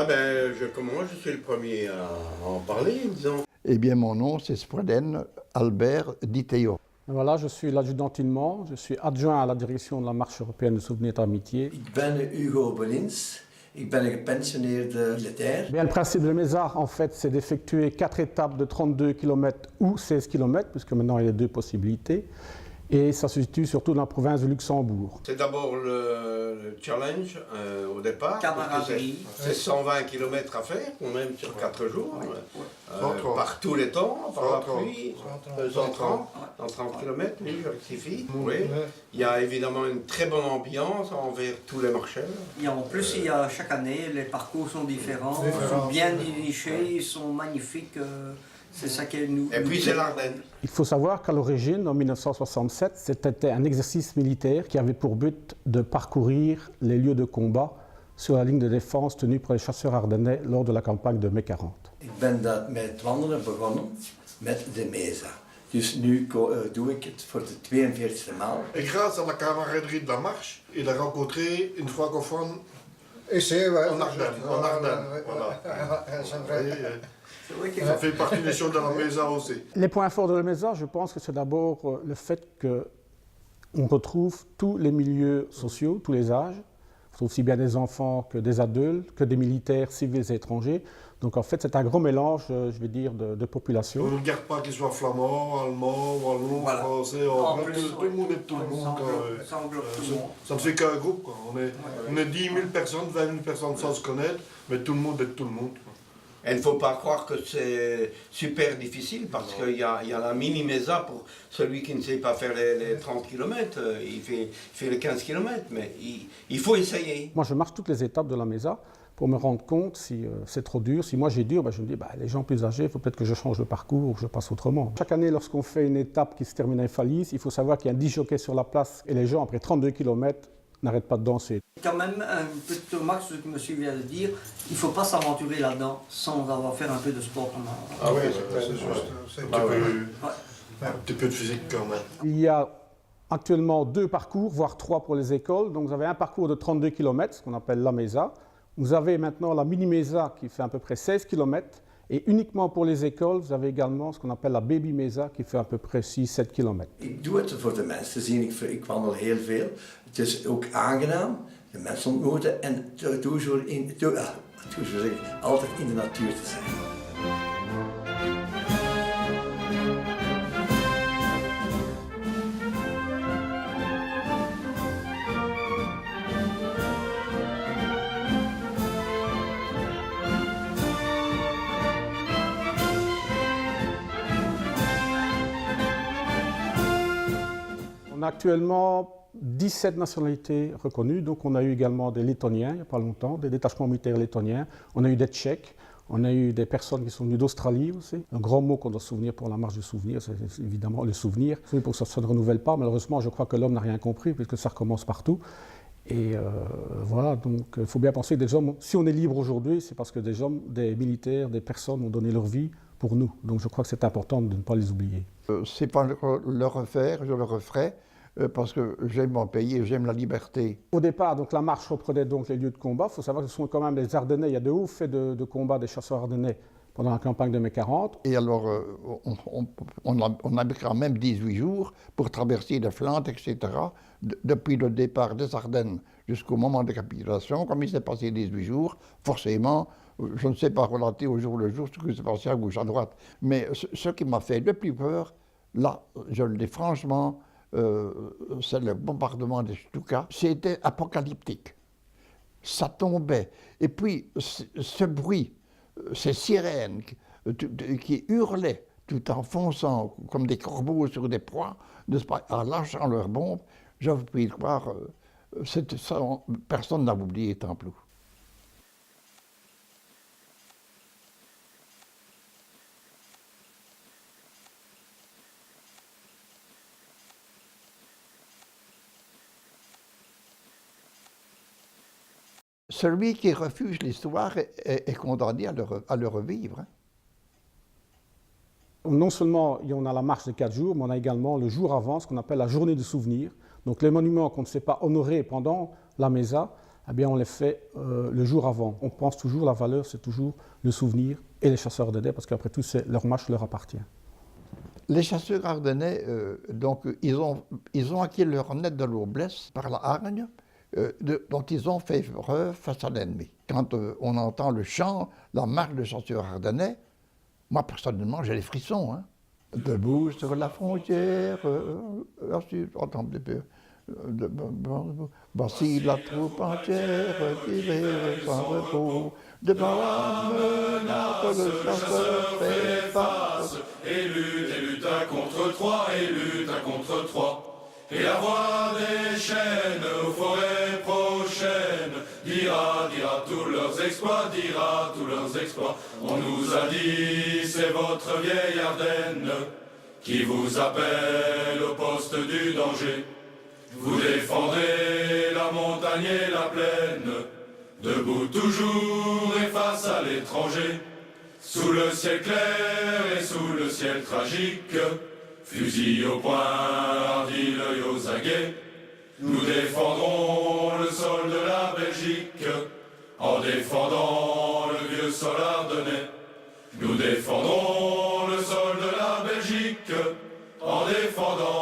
Ah ben, je suis le premier à en parler, disons. Eh bien, mon nom, c'est Spreden Albert Di Theo. Voilà, je suis l'adjudant-tinement, je suis adjoint à la direction de la Marche européenne de souvenirs d'amitié. Ik ben Hugo Bonins, ik ben een gepensioneerde militair. Bien, le principe de MESA, en fait, c'est d'effectuer 4 étapes de 32 km ou 16 km, puisque maintenant il y a 2 possibilités. Et ça se situe surtout dans la province de Luxembourg. C'est d'abord le challenge au départ. Camaraderie. C'est 120 km à faire, quand même, sur 4 jours. Ouais. Par tous les temps, par la 130. pluie, 130, en 30 km, oui, je rectifie. Oui. Il y a évidemment une très bonne ambiance envers tous les marcheurs. Et en plus, il y a chaque année, les parcours sont différents, ils sont bien dénichés, ils sont magnifiques. C'est ça qui nous. Et puis c'est l'Ardenne. Il faut savoir qu'à l'origine, en 1967, c'était un exercice militaire qui avait pour but de parcourir les lieux de combat sur la ligne de défense tenue par les chasseurs ardennais lors de la campagne de mai 40. Ik ben dat met wandelen begonnen met de MESA. Dus nu doe ik het voor de 42e maal. Et grâce à la camaraderie de la marche, il a rencontré une francophone Ici, ouais. en Ardennes. En Ardennes, voilà. C'est vrai. Ça fait partie des choses de la MESA aussi. Les points forts de la MESA, je pense que c'est d'abord le fait qu'on retrouve tous les milieux sociaux, tous les âges, aussi bien des enfants que des adultes, que des militaires, civils et étrangers. Donc en fait, c'est un gros mélange, je vais dire, de population. On ne regarde pas qu'ils soient flamands, allemands, wallons, Voilà. français, En anglais, plus, tout le monde est tout le monde. Ça englobe tout le monde. Ça ne fait qu'un groupe, quoi. On est 10 000 personnes, 20 000 personnes sans se connaître, mais tout le monde est tout le monde, quoi. Et il ne faut pas croire que c'est super difficile parce qu'il y a la mini-MESA pour celui qui ne sait pas faire les 30 km, il fait les 15 km, mais il faut essayer. Moi, je marche toutes les étapes de la MESA pour me rendre compte si c'est trop dur. Si moi j'ai dur, je me dis, les gens plus âgés, il faut peut-être que je change le parcours ou que je passe autrement. Chaque année, lorsqu'on fait une étape qui se termine à Falice, il faut savoir qu'il y a 10 jockeys sur la place et les gens, après 32 km, n'arrêtent pas de danser. Quand même, un petit remarque sur ce que monsieur vient de dire, il ne faut pas s'aventurer là-dedans sans avoir fait un peu de sport. Ah oui, c'est juste. Un petit peu de physique quand même. Il y a actuellement 2 parcours, voire 3 pour les écoles. Donc vous avez un parcours de 32 km, ce qu'on appelle la MESA. Vous avez maintenant la mini-MESA qui fait à peu près 16 km. Et uniquement pour les écoles, vous avez également ce qu'on appelle la baby MESA qui fait à peu près 6-7 km. Ik doe het voor de mensen te zien, ik wandel heel veel. Het is ook aangenaam, de mensen ontmoeten en altijd in de natuur te zijn. On a actuellement 17 nationalités reconnues, donc on a eu également des Lettoniens il n'y a pas longtemps, des détachements militaires lettoniens, on a eu des Tchèques, on a eu des personnes qui sont venues d'Australie aussi. Un grand mot qu'on doit se souvenir pour la marche du souvenir, c'est évidemment le souvenir. Pour que ça ne renouvelle pas, malheureusement je crois que l'homme n'a rien compris puisque ça recommence partout. Et voilà, donc il faut bien penser que des hommes, si on est libre aujourd'hui, c'est parce que des hommes, des militaires, des personnes ont donné leur vie pour nous. Donc je crois que c'est important de ne pas les oublier. C'est pas le refaire, je le referai, parce que j'aime mon pays et j'aime la liberté. Au départ, donc, la marche reprenait donc les lieux de combat. Il faut savoir que ce sont quand même les Ardennais, il y a de hauts faits de combat des chasseurs ardennais pendant la campagne de mai 40. Et alors, on a quand même 18 jours pour traverser les Flandres, etc., depuis le départ des Ardennes jusqu'au moment de capitulation. Comme il s'est passé 18 jours, forcément, je ne sais pas relater au jour le jour ce qui s'est passé à gauche, à droite. Mais ce qui m'a fait le plus peur, là, je le dis franchement, c'est le bombardement des Stuka. C'était apocalyptique. Ça tombait. Et puis, ce bruit, ces sirènes qui hurlaient tout en fonçant comme des corbeaux sur des proies, en lâchant leurs bombes, je puis le croire, ça, personne n'a oublié Templou. Celui qui refuse l'histoire est condamné à le revivre. Hein. Non seulement on a la marche de 4 jours, mais on a également le jour avant ce qu'on appelle la journée du souvenir. Donc les monuments qu'on ne sait pas honorer pendant la MESA, eh bien on les fait le jour avant. On pense toujours, la valeur, c'est toujours le souvenir et les chasseurs ardennais, parce qu'après tout, leur marche leur appartient. Les chasseurs ardennais, donc, ils ont acquis leur net de l'Oblesse par la hargne, dont ils ont fait preuve face à l'ennemi. Quand on entend le chant, la marche des chasseurs ardennais, moi personnellement j'ai les frissons. Hein. Debout sur la frontière, attends un petit peu. Voici la troupe entière qui rire sans repos. Devant la menace, le chasseur fait face. Et lutte un contre trois, et lutte un contre trois. Et la voix des chênes aux forêts prochaines dira tous leurs exploits, dira tous leurs exploits. On nous a dit, c'est votre vieille Ardenne qui vous appelle au poste du danger. Vous défendrez la montagne et la plaine, debout toujours et face à l'étranger. Sous le ciel clair et sous le ciel tragique, fusil au poing, hardi l'œil aux aguets, nous défendrons le sol de la Belgique, en défendant le vieux sol ardennais. Nous défendrons le sol de la Belgique, en défendant